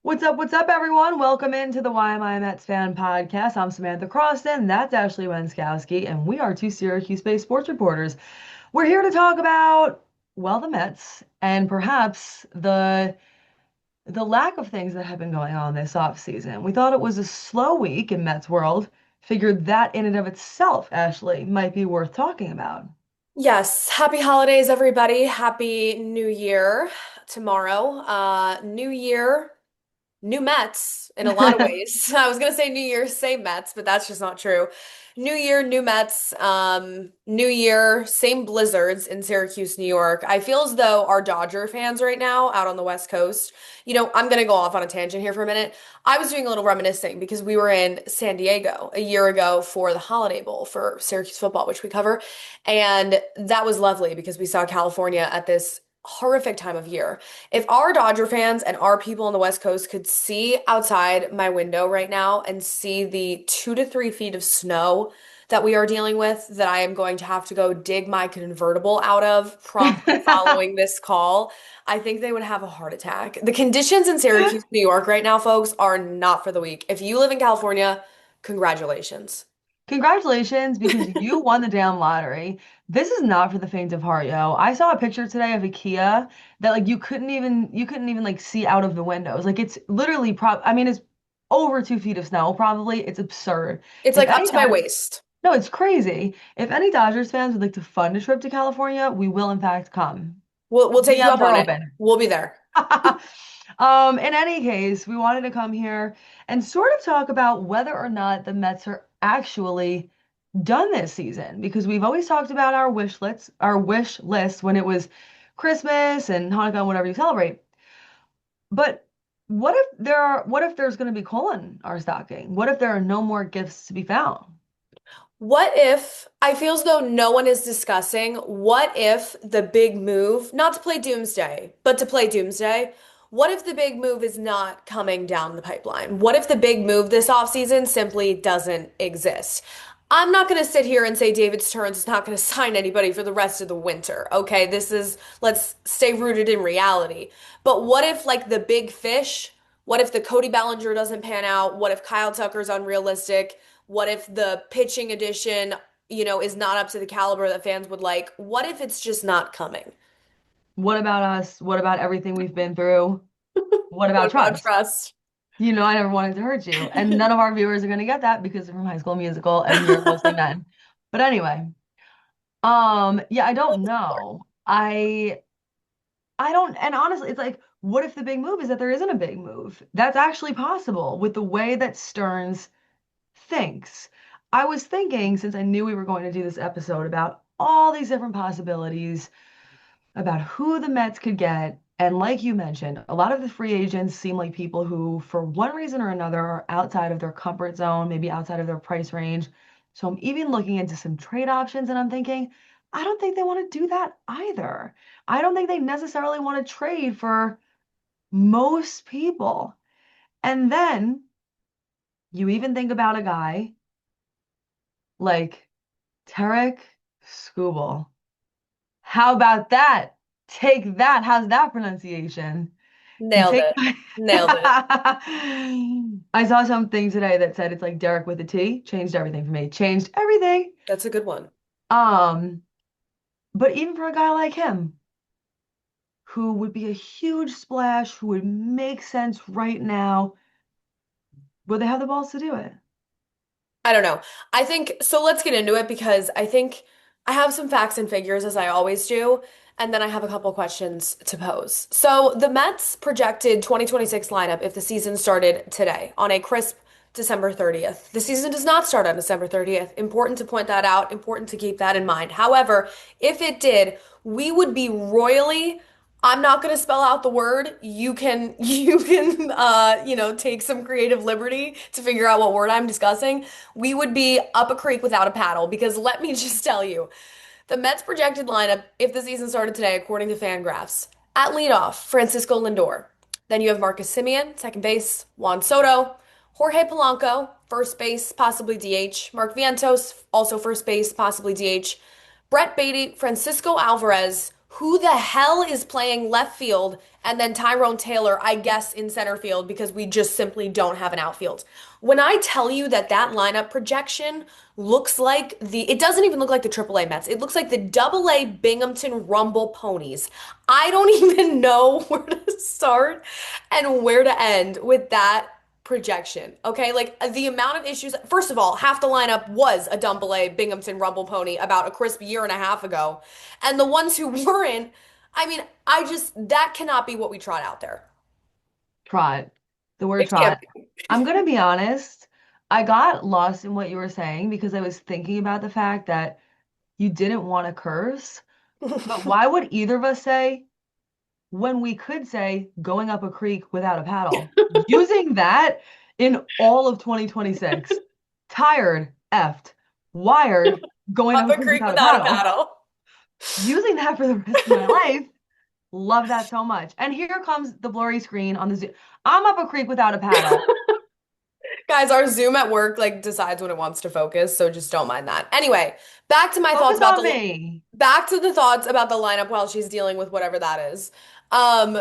What's up, everyone? Welcome into the Why Am I a Mets Fan podcast. I'm Samantha Croston, that's Ashley Wenskoski, and we are two Syracuse-based sports reporters. We're here to talk about, well, the Mets and perhaps the lack of things that have been going on this offseason. We thought it was a slow week in Mets world. Figured that in and of itself, Ashley, might be worth talking about. Yes, happy holidays, everybody. Happy New Year tomorrow. New Year, new Mets in a lot of ways. I was gonna say New Year, same Mets, but that's just not true. New Year, new Mets. New Year, same blizzards in Syracuse, New York. I feel as though our Dodger fans right now out on the West Coast, I'm gonna go off on a tangent here for a minute. I was doing a little reminiscing because we were in San Diego a year ago for the Holiday Bowl for Syracuse football, which we cover, and that was lovely because we saw California at this horrific time of year. If our Dodger fans and our people on the West Coast could see outside my window right now and see the 2 to 3 feet of snow that we are dealing with, that I am going to have to go dig my convertible out of promptly following this call, I think they would have a heart attack. The conditions in Syracuse, New York right now, folks, are not for the weak. If you live in California, congratulations. Congratulations, because you won the damn lottery. This is not for the faint of heart, yo. I saw a picture today of IKEA that like you couldn't even like see out of the windows. Like it's literally I mean it's over 2 feet of snow, probably. It's absurd. It's If like up any to my Dodgers waist. No, it's crazy. If any Dodgers fans would like to fund a trip to California, we will in fact come. We'll take you DMs up are on it. open. We'll be there. In any case, we wanted to come here and sort of talk about whether or not the Mets are actually done this season because we've always talked about our wish list when it was Christmas and Hanukkah and whatever you celebrate. But what if there's going to be coal in our stocking? What if there are no more gifts to be found? What if, I feel as though no one is discussing, what if the big move, not to play Doomsday, but to play Doomsday, what if the big move is not coming down the pipeline? What if the big move this offseason simply doesn't exist? I'm not going to sit here and say David Stearns is not going to sign anybody for the rest of the winter. Okay, let's stay rooted in reality. But what if, like, the big fish, what if the Cody Bellinger doesn't pan out? What if Kyle Tucker's unrealistic? What if the pitching edition, is not up to the caliber that fans would like? What if it's just not coming? What about us? What about everything we've been through? What What about about trust? trust? You know, I never wanted to hurt you. And none of our viewers are going to get that because they're from High School Musical and you're mostly men. But anyway, yeah, I don't know. I don't, and honestly, it's like, what if the big move is that there isn't a big move? That's actually possible with the way that Stearns thinks. I was thinking, since I knew we were going to do this episode, about all these different possibilities about who the Mets could get. And like you mentioned, a lot of the free agents seem like people who, for one reason or another, are outside of their comfort zone, maybe outside of their price range. So I'm even looking into some trade options and I'm thinking, I don't think they want to do that either. I don't think they necessarily want to trade for most people. And then you even think about a guy like Tarik Skubal. How about that? Take that. How's that pronunciation? You Nailed take it. Nailed it. I saw something today that said it's like Derek with a T. Changed everything for me. Changed everything. That's a good one. Um, but even for a guy like him, who would be a huge splash, who would make sense right now, would they have the balls to do it? I don't know. I think so. Let's get into it because I think I have some facts and figures as I always do, and then I have a couple questions to pose. So, the Mets projected 2026 lineup if the season started today on a crisp December 30th. The season does not start on December 30th. Important to point that out, important to keep that in mind. However, if it did, we would be royally I'm not going to spell out the word. You can take some creative liberty to figure out what word I'm discussing. We would be up a creek without a paddle because let me just tell you, the Mets projected lineup if the season started today, according to Fangraphs, at leadoff, Francisco Lindor. Then you have Marcus Semien, second base, Juan Soto, Jorge Polanco, first base, possibly DH, Mark Vientos, also first base, possibly DH, Brett Beatty, Francisco Alvarez, Who the hell is playing left field and then Tyrone Taylor, I guess, in center field because we just simply don't have an outfield. When I tell you that that lineup projection looks like it doesn't even look like the AAA Mets. It looks like the AA Binghamton Rumble Ponies. I don't even know where to start and where to end with that projection. Okay, like the amount of issues. First of all, half the lineup was a Double A Binghamton Rumble Pony about a crisp year and a half ago, and the ones who weren't, I mean, I just that cannot be what we trot out there. Trot. The word It can't trot. I'm gonna be honest. I got lost in what you were saying because I was thinking about the fact that you didn't want to curse. But be. why would either of us say when we could say going up a creek without a paddle? Using that in all of 2026. Tired, effed, wired, going Up up a a creek creek without a without a paddle. paddle. Using that for the rest of my life. Love that so much. And here comes the blurry screen on the Zoom. I'm up a creek without a paddle. Guys, our Zoom at work like decides when it wants to focus, so just don't mind that. Anyway, back to my thoughts Focus about on the me. back to the thoughts about the lineup while she's dealing with whatever that is. Um,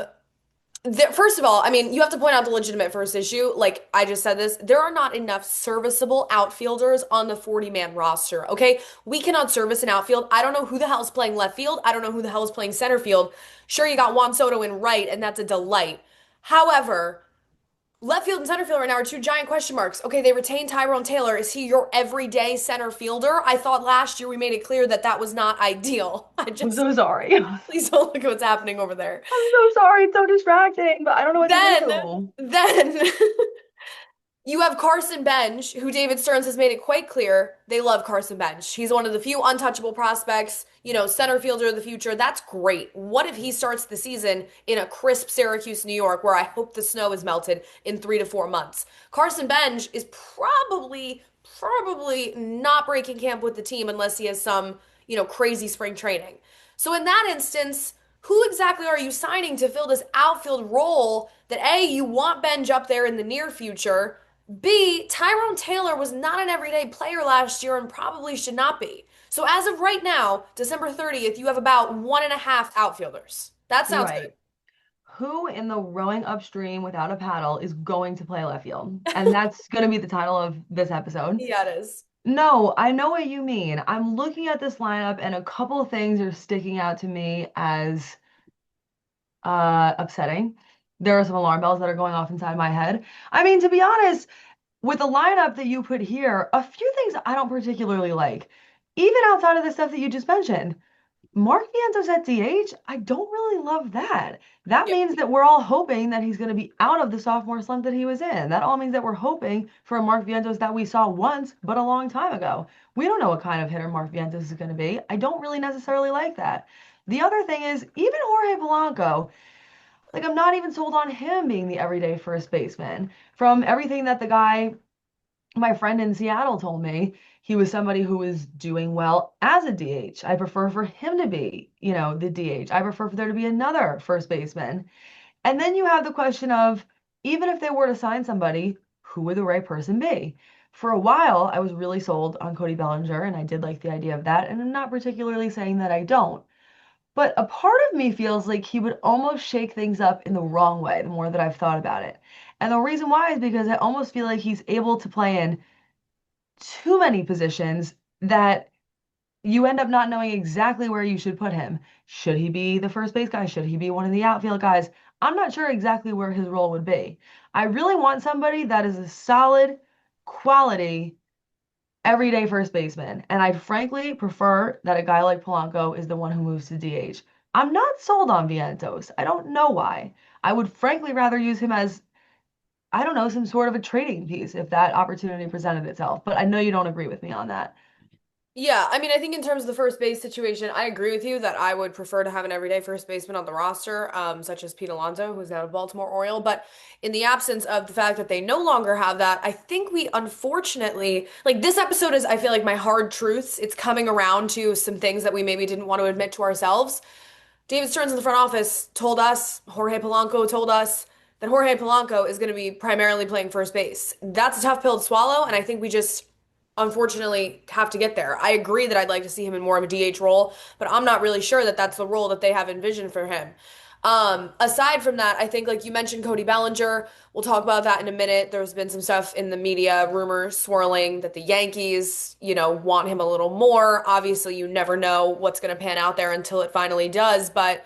First of all, I mean, you have to point out the legitimate first issue. Like I just said this, there are not enough serviceable outfielders on the 40-man roster, okay? We cannot service an outfield. I don't know who the hell is playing left field. I don't know who the hell is playing center field. Sure, you got Juan Soto in right, and that's a delight. However, left field and center field right now are two giant question marks. Okay, they retained Tyrone Taylor. Is he your everyday center fielder? I thought last year we made it clear that that was not ideal. I I'm just, so sorry. I'm please don't look at what's happening over there. so sorry. It's so distracting, but I don't know what to Then, do. then you have Carson Bench, who David Stearns has made it quite clear they love Carson Bench. He's one of the few untouchable prospects, center fielder of the future. That's great. What if he starts the season in a crisp Syracuse, New York, where I hope the snow is melted in 3 to 4 months? Carson Bench is probably not breaking camp with the team unless he has some, crazy spring training. So in that instance, who exactly are you signing to fill this outfield role that A, you want Benj up there in the near future? B, Tyrone Taylor was not an everyday player last year and probably should not be. So as of right now, December 30th, you have about one and a half outfielders. That sounds good. Right. Who in the rowing upstream without a paddle is going to play left field? And that's going to be the title of this episode. Yeah, it is. No, I know what you mean. I'm looking at this lineup and a couple of things are sticking out to me as upsetting. There are some alarm bells that are going off inside my head. I mean, to be honest, with the lineup that you put here, a few things I don't particularly like. Even outside of the stuff that you just mentioned. Mark Vientos at DH, I don't really love that. That Yeah. means that we're all hoping that he's going to be out of the sophomore slump that he was in. That all means that we're hoping for a Mark Vientos that we saw once, but a long time ago. We don't know what kind of hitter Mark Vientos is going to be. I don't really necessarily like that. The other thing is, even Jorge Polanco, like I'm not even sold on him being the everyday first baseman. From everything that the guy my friend in Seattle told me he was somebody who was doing well as a DH. I prefer for him to be, the DH. I prefer for there to be another first baseman. And then you have the question of even if they were to sign somebody, who would the right person be? For a while, I was really sold on Cody Bellinger, and I did like the idea of that. And I'm not particularly saying that I don't. But a part of me feels like he would almost shake things up in the wrong way the more that I've thought about it. And the reason why is because I almost feel like he's able to play in too many positions that you end up not knowing exactly where you should put him. Should he be the first base guy? Should he be one of the outfield guys? I'm not sure exactly where his role would be. I really want somebody that is a solid, quality, everyday first baseman. And I'd frankly prefer that a guy like Polanco is the one who moves to DH. I'm not sold on Vientos. I don't know why. I would frankly rather use him as I don't know, some sort of a trading piece if that opportunity presented itself. But I know you don't agree with me on that. Yeah, I mean, I think in terms of the first base situation, I agree with you that I would prefer to have an everyday first baseman on the roster, such as Pete Alonso, who's now a Baltimore Oriole. But in the absence of the fact that they no longer have that, I think we unfortunately, like this episode is, I feel like my hard truths. It's coming around to some things that we maybe didn't want to admit to ourselves. David Stearns in the front office told us, Jorge Polanco told us that Jorge Polanco is going to be primarily playing first base. That's a tough pill to swallow, and I think we just unfortunately have to get there. I agree that I'd like to see him in more of a DH role, but I'm not really sure that that's the role that they have envisioned for him. Aside from that, I think like you mentioned Cody Bellinger, we'll talk about that in a minute. There's been some stuff in the media, rumors swirling that the Yankees, want him a little more. Obviously, you never know what's going to pan out there until it finally does, but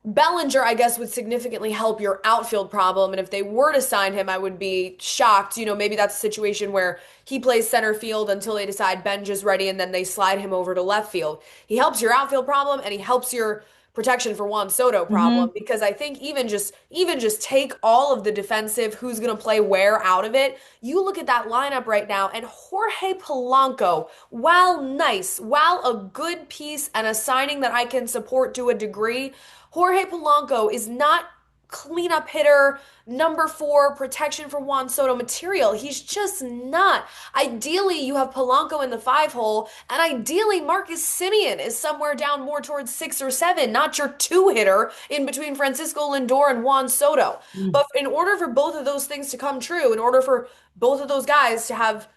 Bellinger, I guess, would significantly help your outfield problem. And if they were to sign him, I would be shocked. Maybe that's a situation where he plays center field until they decide Benj is ready and then they slide him over to left field. He helps your outfield problem and he helps your protection for Juan Soto problem Hmm. because I think even just take all of the defensive who's going to play where out of it. You look at that lineup right now and Jorge Polanco, while nice, while a good piece and a signing that I can support to a degree, Jorge Polanco is not cleanup hitter, number four, protection for Juan Soto material. He's just not. Ideally, you have Polanco in the five hole, and ideally, Marcus Simeon is somewhere down more towards six or seven, not your two hitter in between Francisco Lindor and Juan Soto. But in order for both of those things to come true, in order for both of those guys to have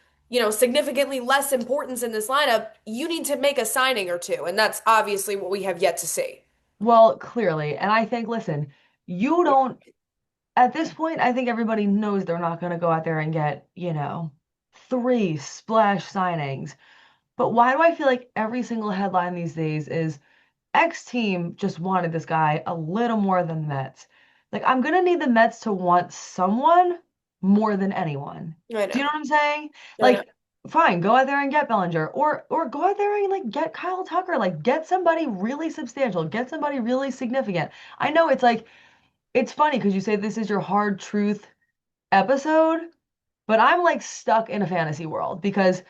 significantly less importance in this lineup, you need to make a signing or two. And that's obviously what we have yet to see. Well, clearly. And I think, listen, you don't, at this point, I think everybody knows they're not going to go out there and get, three splash signings. But why do I feel like every single headline these days is X team just wanted this guy a little more than the Mets? Like, I'm gonna need the Mets to want someone more than anyone. I Do you know. know what I'm saying? I know. Like, fine, go out there and get Bellinger, or go out there and like get Kyle Tucker, like get somebody really substantial, get somebody really significant. I know it's like it's funny because you say this is your hard truth episode, but I'm like stuck in a fantasy world because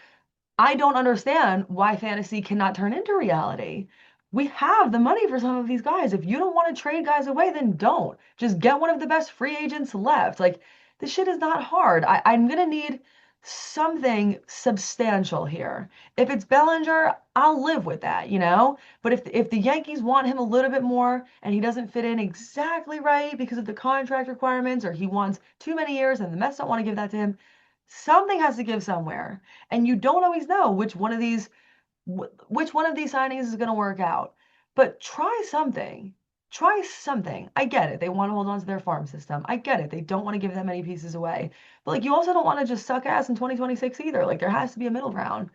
I don't understand why fantasy cannot turn into reality. We have the money for some of these guys. If you don't want to trade guys away, then don't. Just get one of the best free agents left. Like, this shit is not hard. I'm gonna need something substantial here. If it's Bellinger, I'll live with that, you know? But if the Yankees want him a little bit more and he doesn't fit in exactly right because of the contract requirements, or he wants too many years and the Mets don't want to give that to him, something has to give somewhere. And you don't always know which one of these signings is going to work out. But try something. Try something. I get it. They want to hold on to their farm system. I get it. They don't want to give that many pieces away. But like you also don't want to just suck ass in 2026 either. Like there has to be a middle ground.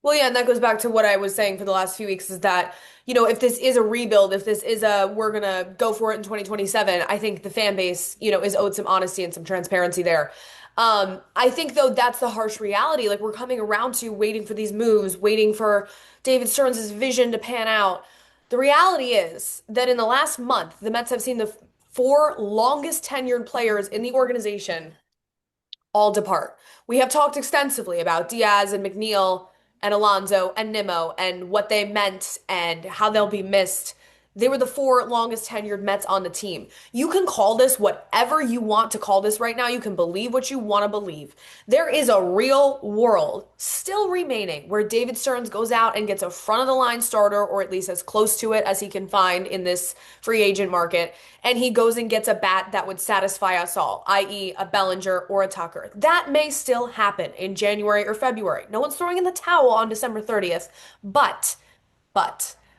Well, yeah, and that goes back to what I was saying for the last few weeks is that, if this is a rebuild, if this is we're gonna go for it in 2027, I think the fan base, is owed some honesty and some transparency there. I think though that's the harsh reality. Like we're coming around to waiting for these moves, waiting for David Stearns' vision to pan out. The reality is that in the last month, the Mets have seen the four longest tenured players in the organization all depart. We have talked extensively about Diaz and McNeil and Alonso and Nimmo and what they meant and how they'll be missed. They were the four longest tenured Mets on the team. You can call this whatever you want to call this right now. You can believe what you want to believe. There is a real world still remaining where David Stearns goes out and gets a front of the line starter, or at least as close to it as he can find in this free agent market. And he goes and gets a bat that would satisfy us all, i.e., a Bellinger or a Tucker. That may still happen in January or February. No one's throwing in the towel on December 30th, but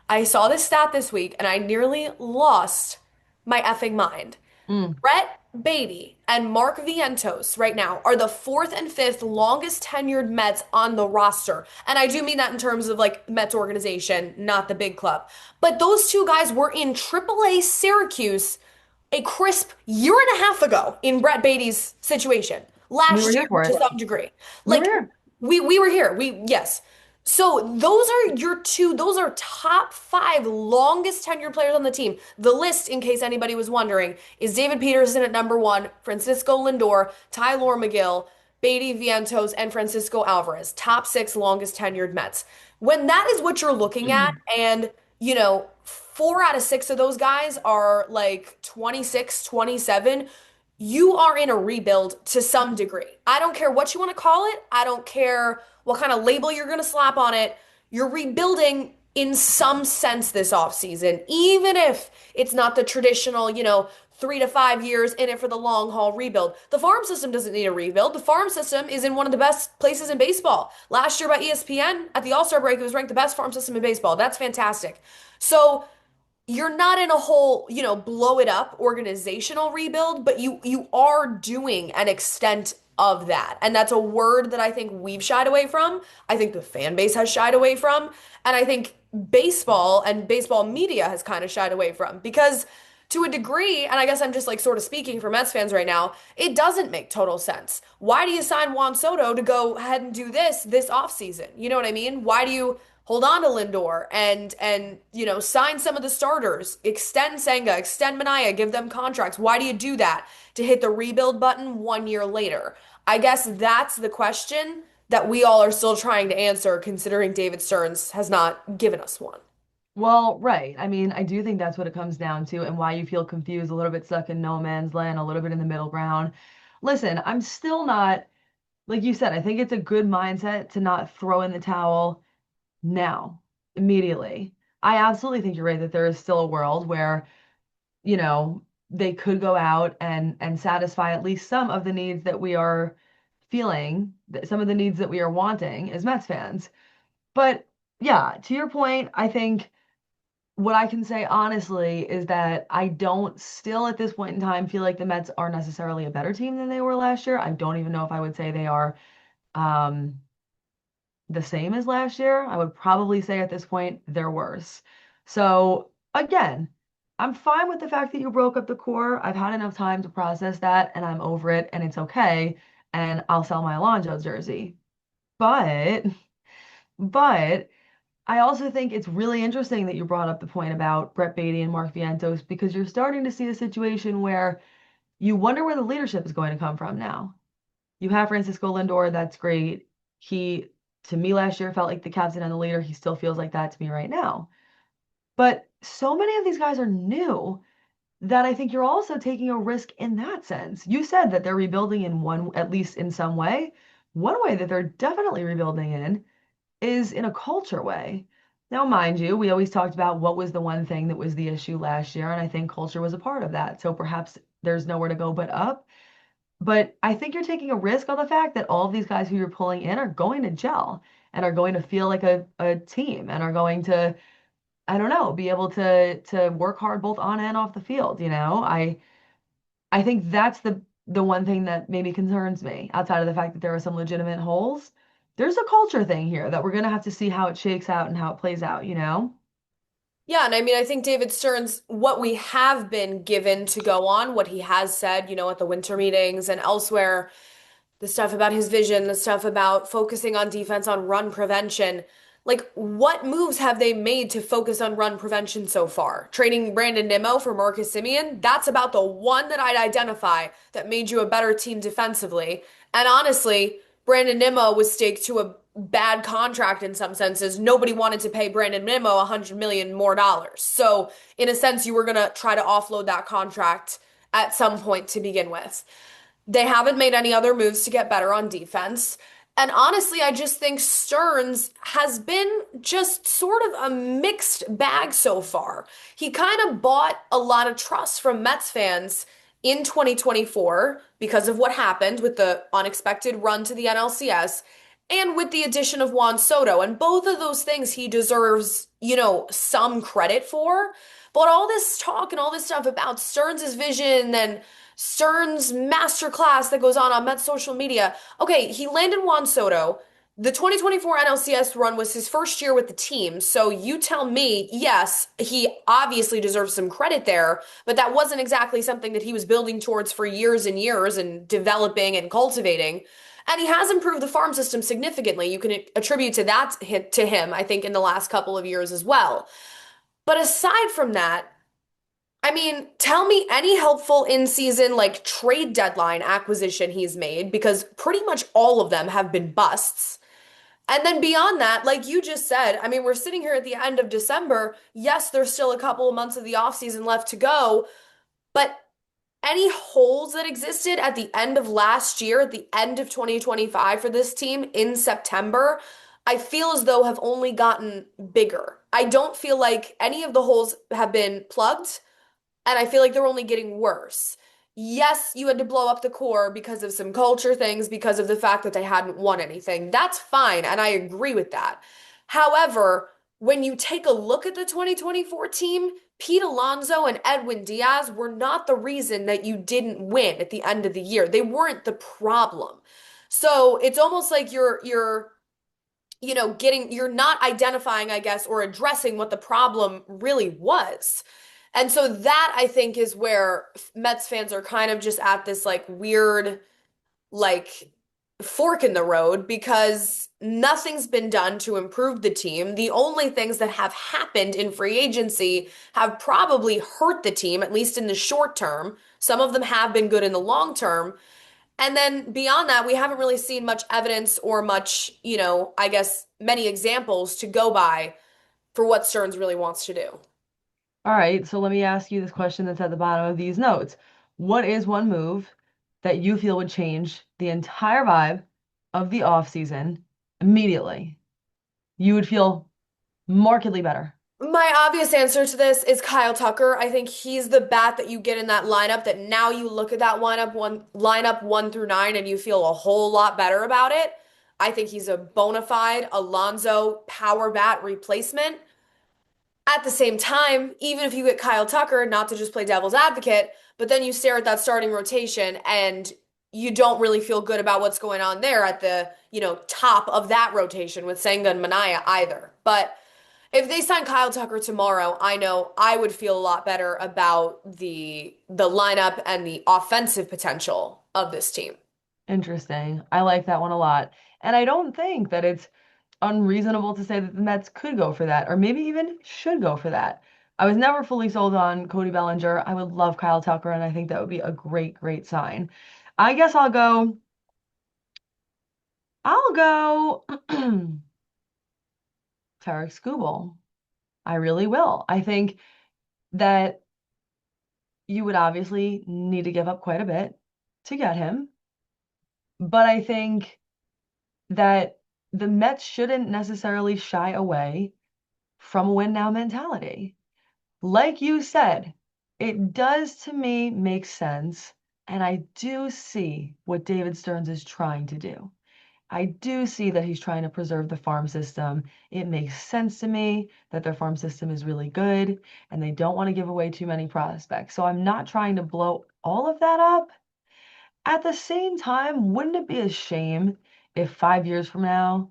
I saw this stat this week and I nearly lost my effing mind. Mm. Brett Baty and Mark Vientos right now are the fourth and fifth longest tenured Mets on the roster. And I do mean that in terms of like Mets organization, not the big club. But those two guys were in AAA Syracuse a crisp year and a half ago in Brett Baty's situation We were last here year for to it. some degree. We were Like here. we were here. Yes. So those are your two, those are top five longest tenured players on the team. The list, in case anybody was wondering, is David Peterson at number one, Francisco Lindor, Tylor McGill, Baty Vientos, and Francisco Alvarez. Top six longest tenured Mets. When that is what you're looking at, and four out of six of those guys are like 26, 27, you are in a rebuild to some degree. I don't care what you want to call it. I don't care what kind of label you're going to slap on it. You're rebuilding in some sense this offseason, even if it's not the traditional, 3 to 5 years in it for the long haul rebuild. The farm system doesn't need a rebuild. The farm system is in one of the best places in baseball. Last year by ESPN at the All-Star break, it was ranked the best farm system in baseball. That's fantastic. So you're not in a whole, blow it up organizational rebuild, but you are doing an extent of that. And that's a word that I think we've shied away from. I think the fan base has shied away from, and I think baseball and baseball media has kind of shied away from because to a degree, and I guess I'm just like sort of speaking for Mets fans right now, it doesn't make total sense. Why do you sign Juan Soto to go ahead and do this offseason? You know what I mean? Why do you hold on to Lindor and sign some of the starters, extend Senga, extend Manaea, give them contracts? Why do you do that to hit the rebuild button 1 year later? I guess that's the question that we all are still trying to answer, considering David Stearns has not given us one. Well, right. I mean, I do think that's what it comes down to and why you feel confused, a little bit stuck in no man's land, a little bit in the middle ground. Listen, I'm still not, like you said, I think it's a good mindset to not throw in the towel now, immediately. I absolutely think you're right that there is still a world where, they could go out and satisfy at least some of the needs that we are feeling, some of the needs that we are wanting as Mets fans. But yeah, to your point, I think what I can say honestly is that I don't still at this point in time feel like the Mets are necessarily a better team than they were last year. I don't even know if I would say they are um, the same as last year. I would probably say at this point they're worse. So again, I'm fine with the fact that you broke up the core. I've had enough time to process that and I'm over it and it's okay. And I'll sell my Alonso jersey. But, but I also think it's really interesting that you brought up the point about Brett Beatty and Mark Vientos because you're starting to see a situation where you wonder where the leadership is going to come from now. You have Francisco Lindor, that's great. He, to me last year, felt like the captain and the leader. He still feels like that to me right now. But so many of these guys are new that I think you're also taking a risk in that sense. You said that they're rebuilding in one, at least in some way. One way that they're definitely rebuilding in is in a culture way. Now, mind you, we always talked about what was the one thing that was the issue last year, and I think culture was a part of that. So perhaps there's nowhere to go but up. But I think you're taking a risk on the fact that all of these guys who you're pulling in are going to gel and are going to feel like a team and are going to, I don't know, be able to work hard both on and off the field, you know? I think that's the one thing that maybe concerns me, outside of the fact that there are some legitimate holes. There's a culture thing here that we're gonna have to see how it shakes out and how it plays out, you know? Yeah, and I mean, I think David Stearns, what we have been given to go on, what he has said, at the winter meetings and elsewhere, the stuff about his vision, the stuff about focusing on defense, on run prevention. Like, what moves have they made to focus on run prevention so far? Trading Brandon Nimmo for Marcus Simeon? That's about the one that I'd identify that made you a better team defensively. And honestly, Brandon Nimmo was staked to a bad contract in some senses. Nobody wanted to pay Brandon Nimmo 100 million more dollars. So, in a sense, you were going to try to offload that contract at some point to begin with. They haven't made any other moves to get better on defense. And honestly, I just think Stearns has been just sort of a mixed bag so far. He kind of bought a lot of trust from Mets fans in 2024 because of what happened with the unexpected run to the NLCS and with the addition of Juan Soto. And both of those things he deserves, some credit for. But all this talk and all this stuff about Stearns' vision and Stearns' masterclass that goes on Mets social media. Okay, he landed Juan Soto. The 2024 NLCS run was his first year with the team. So you tell me, yes, he obviously deserves some credit there, but that wasn't exactly something that he was building towards for years and years and developing and cultivating. And he has improved the farm system significantly. You can attribute to him, I think, in the last couple of years as well. But aside from that, I mean, tell me any helpful in-season like trade deadline acquisition he's made because pretty much all of them have been busts. And then beyond that, like you just said, I mean, we're sitting here at the end of December. Yes, there's still a couple of months of the offseason left to go, but any holes that existed at the end of last year, at the end of 2025 for this team in September, I feel as though have only gotten bigger. I don't feel like any of the holes have been plugged. And I feel like they're only getting worse. Yes, you had to blow up the core because of some culture things, because of the fact that they hadn't won anything. That's fine, and I agree with that. However, when you take a look at the 2024 team, Pete Alonso and Edwin Diaz were not the reason that you didn't win at the end of the year. They weren't the problem. So it's almost like you're not identifying, I guess, or addressing what the problem really was. And so that I think is where Mets fans are kind of just at this like weird, like fork in the road because nothing's been done to improve the team. The only things that have happened in free agency have probably hurt the team, at least in the short term. Some of them have been good in the long term. And then beyond that, we haven't really seen much evidence or much, I guess many examples to go by for what Stearns really wants to do. All right, so let me ask you this question that's at the bottom of these notes. What is one move that you feel would change the entire vibe of the off season immediately? You would feel markedly better. My obvious answer to this is Kyle Tucker. I think he's the bat that you get in that lineup that now you look at that lineup 1 through 9 and you feel a whole lot better about it. I think he's a bona fide Alonso power bat replacement. At the same time, even if you get Kyle Tucker, not to just play devil's advocate, but then you stare at that starting rotation and you don't really feel good about what's going on there at the, top of that rotation with Senga and Manaya either. But if they sign Kyle Tucker tomorrow, I know I would feel a lot better about the lineup and the offensive potential of this team. Interesting. I like that one a lot. And I don't think that it's unreasonable to say that the Mets could go for that, or maybe even should go for that. I was never fully sold on Cody Bellinger. I would love Kyle Tucker, and I think that would be a great, great sign. I guess I'll go Tarik Skubal. I really will. I think that you would obviously need to give up quite a bit to get him, but I think that the Mets shouldn't necessarily shy away from a win now mentality. Like you said, it does to me make sense, and I do see what David Stearns is trying to do. I do see that he's trying to preserve the farm system. It makes sense to me that their farm system is really good and they don't want to give away too many prospects. So I'm not trying to blow all of that up. At the same time, wouldn't it be a shame if 5 years from now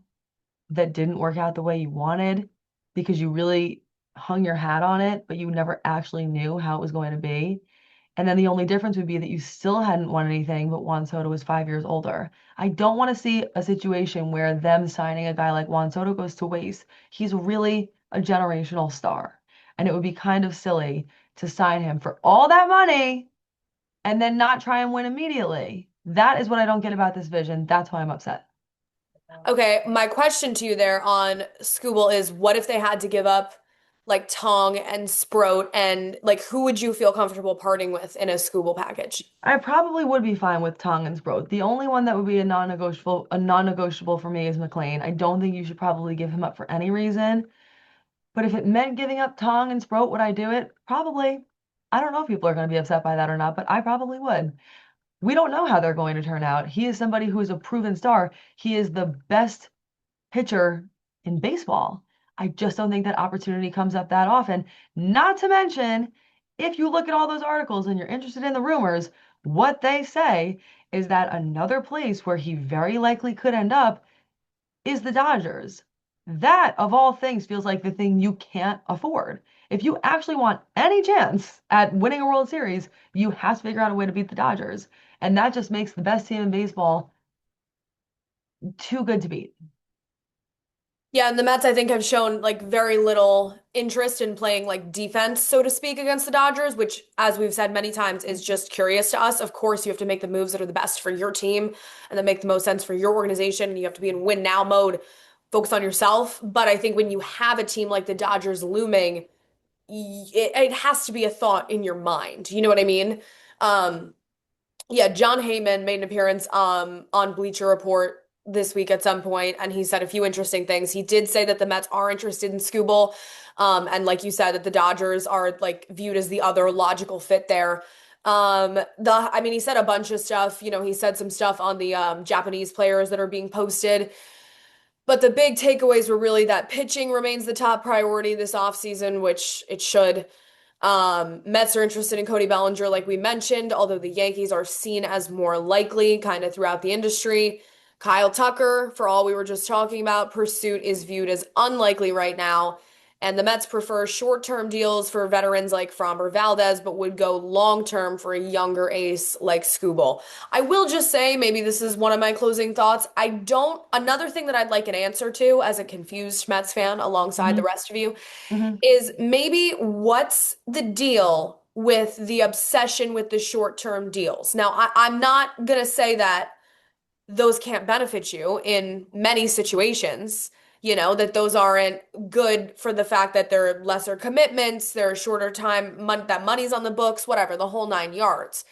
that didn't work out the way you wanted because you really hung your hat on it, but you never actually knew how it was going to be? And then the only difference would be that you still hadn't won anything, but Juan Soto was 5 years older. I don't want to see a situation where them signing a guy like Juan Soto goes to waste. He's really a generational star. And it would be kind of silly to sign him for all that money and then not try and win immediately. That is what I don't get about this vision. That's why I'm upset. Okay, my question to you there on Scooble is what if they had to give up like Tong and Sproat and like who would you feel comfortable parting with in a Scooble package? I probably would be fine with Tong and Sproat. The only one that would be a non-negotiable for me is McLean. I don't think you should probably give him up for any reason. But if it meant giving up Tong and Sproat, would I do it? Probably. I don't know if people are going to be upset by that or not, but I probably would. We don't know how they're going to turn out. He is somebody who is a proven star. He is the best pitcher in baseball. I just don't think that opportunity comes up that often. Not to mention, if you look at all those articles and you're interested in the rumors, what they say is that another place where he very likely could end up is the Dodgers. That, of all things, feels like the thing you can't afford. If you actually want any chance at winning a World Series, you have to figure out a way to beat the Dodgers. And that just makes the best team in baseball too good to beat. Yeah, and the Mets, I think, have shown like very little interest in playing like defense, so to speak, against the Dodgers, which, as we've said many times, is just curious to us. Of course, you have to make the moves that are the best for your team and that make the most sense for your organization, and you have to be in win now mode, focus on yourself. But I think when you have a team like the Dodgers looming, it has to be a thought in your mind. You know what I mean? Um, yeah, Jon Heyman made an appearance on Bleacher Report this week at some point, and he said a few interesting things. He did say that the Mets are interested in Skubal, and like you said, that the Dodgers are like viewed as the other logical fit there. I mean, he said a bunch of stuff. You know, he said some stuff on the Japanese players that are being posted. But the big takeaways were really that pitching remains the top priority this offseason, which it should. Mets are interested in Cody Bellinger, like we mentioned, although the Yankees are seen as more likely kind of throughout the industry. Kyle Tucker, for all we were just talking about, pursuit is viewed as unlikely right now. And the Mets prefer short-term deals for veterans like Framber Valdez, but would go long-term for a younger ace like Skubal. I will just say, maybe this is one of my closing thoughts. Another thing that I'd like an answer to as a confused Mets fan alongside the Hmm. rest of you Hmm. is maybe what's the deal with the obsession with the short-term deals? Now, I'm not gonna say that those can't benefit you in many situations, that those aren't good for the fact that there are lesser commitments, there are shorter that money's on the books, whatever, the whole 9 yards.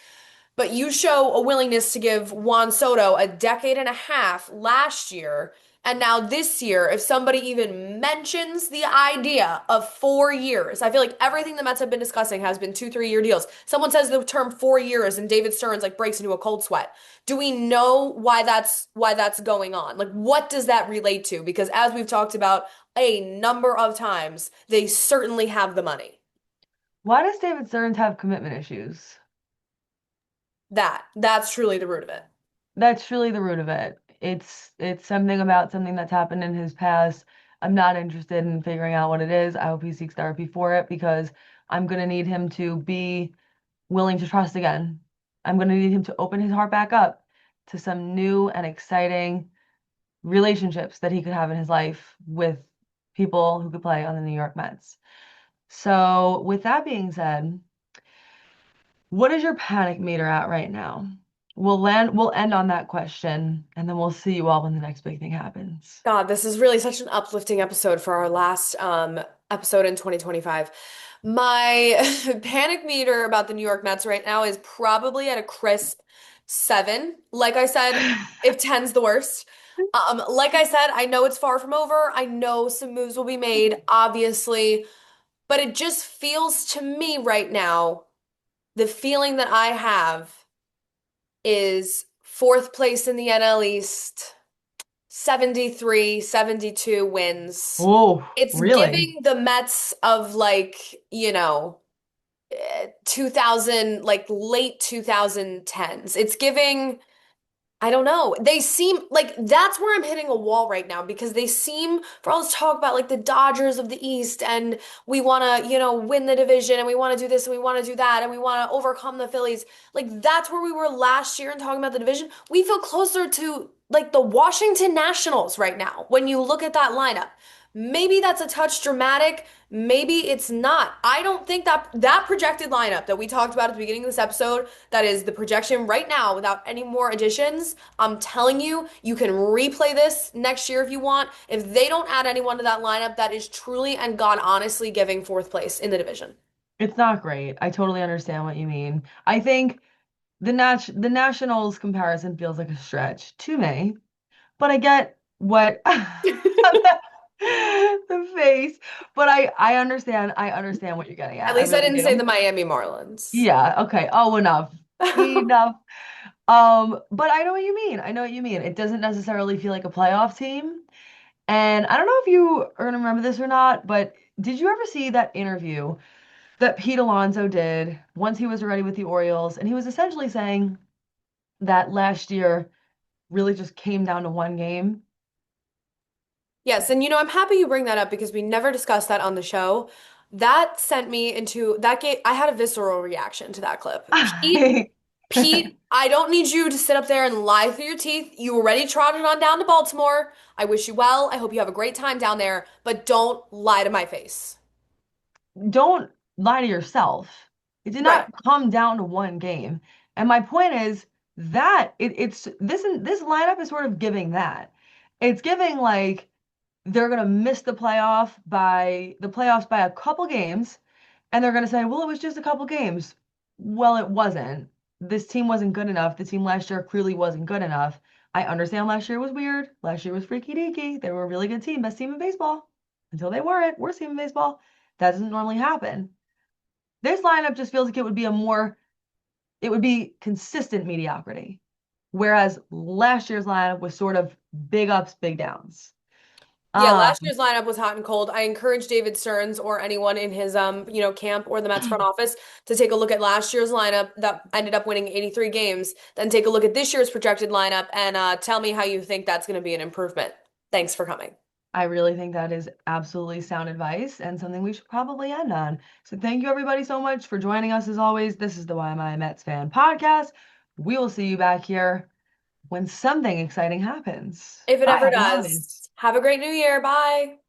But you show a willingness to give Juan Soto a decade and a half last year. And now this year, if somebody even mentions the idea of 4 years, I feel like everything the Mets have been discussing has been 2, 3 year deals. Someone says the term 4 years and David Stearns like breaks into a cold sweat. Do we know why that's going on? Like what does that relate to? Because as we've talked about a number of times, they certainly have the money. Why does David Stearns have commitment issues? That's truly the root of it. That's truly the root of it. It's something about something that's happened in his past. I'm not interested in figuring out what it is. I hope he seeks therapy for it because I'm gonna need him to be willing to trust again. I'm gonna need him to open his heart back up to some new and exciting relationships that he could have in his life with people who could play on the New York Mets. So, with that being said, what is your panic meter at right now? We'll end on that question and then we'll see you all when the next big thing happens. God, this is really such an uplifting episode for our last episode in 2025. My panic meter about the New York Mets right now is probably at a crisp 7. Like I said, if ten's the worst. Like I said, I know it's far from over. I know some moves will be made, obviously, but it just feels to me right now, the feeling that I have is fourth place in the NL East. 73, 72 wins. Oh, It's really? giving the Mets of 2000, like late 2010s. It's giving I don't know. They seem like that's where I'm hitting a wall right now because they seem, for all this talk about like the Dodgers of the East and we want to, win the division and we want to do this and we want to do that and we want to overcome the Phillies. Like that's where we were last year in talking about the division. We feel closer to like the Washington Nationals right now when you look at that lineup. Maybe that's a touch dramatic. Maybe it's not. I don't think that projected lineup that we talked about at the beginning of this episode, that is the projection right now without any more additions. I'm telling you, you can replay this next year if you want. If they don't add anyone to that lineup, that is truly and God honestly giving fourth place in the division. It's not great. I totally understand what you mean. I think the Nationals comparison feels like a stretch to me, but I get what the face. But I understand what you're getting At at. I least I really didn't say do. the Miami Marlins. Yeah, okay. Oh, enough. Enough. But I know what you mean. I know what you mean. It doesn't necessarily feel like a playoff team. And I don't know if you are gonna remember this or not, but did you ever see that interview that Pete Alonso did once he was already with the Orioles? And he was essentially saying that last year really just came down to one game. Yes, and I'm happy you bring that up because we never discussed that on the show. That sent me into that game. I had a visceral reaction to that clip. Pete, I don't need you to sit up there and lie through your teeth. You already trotted on down to Baltimore. I wish you well. I hope you have a great time down there, but don't lie to my face. Don't lie to yourself. It did Right. not come down to one game. And my point is that it's this lineup is sort of giving that. It's giving like they're gonna miss the playoffs by a couple games, and they're gonna say, well, it was just a couple games. Well, it wasn't. This team wasn't good enough. The team last year clearly wasn't good enough. I understand last year was weird. Last year was freaky deaky. They were a really good team, best team in baseball until they weren't. Worst team in baseball. That doesn't normally happen. This lineup just feels like it would be consistent mediocrity. Whereas last year's lineup was sort of big ups, big downs. Yeah, Um, last year's lineup was hot and cold. I encourage David Stearns or anyone in his camp or the Mets front office to take a look at last year's lineup that ended up winning 83 games, then take a look at this year's projected lineup and tell me how you think that's going to be an improvement. Thanks for coming. I really think that is absolutely sound advice and something we should probably end on. So thank you everybody so much for joining us as always. This is the Why Am I a Mets Fan podcast. We will see you back here when something exciting happens. If it Bye ever everyone. does. Have a great new year. Bye.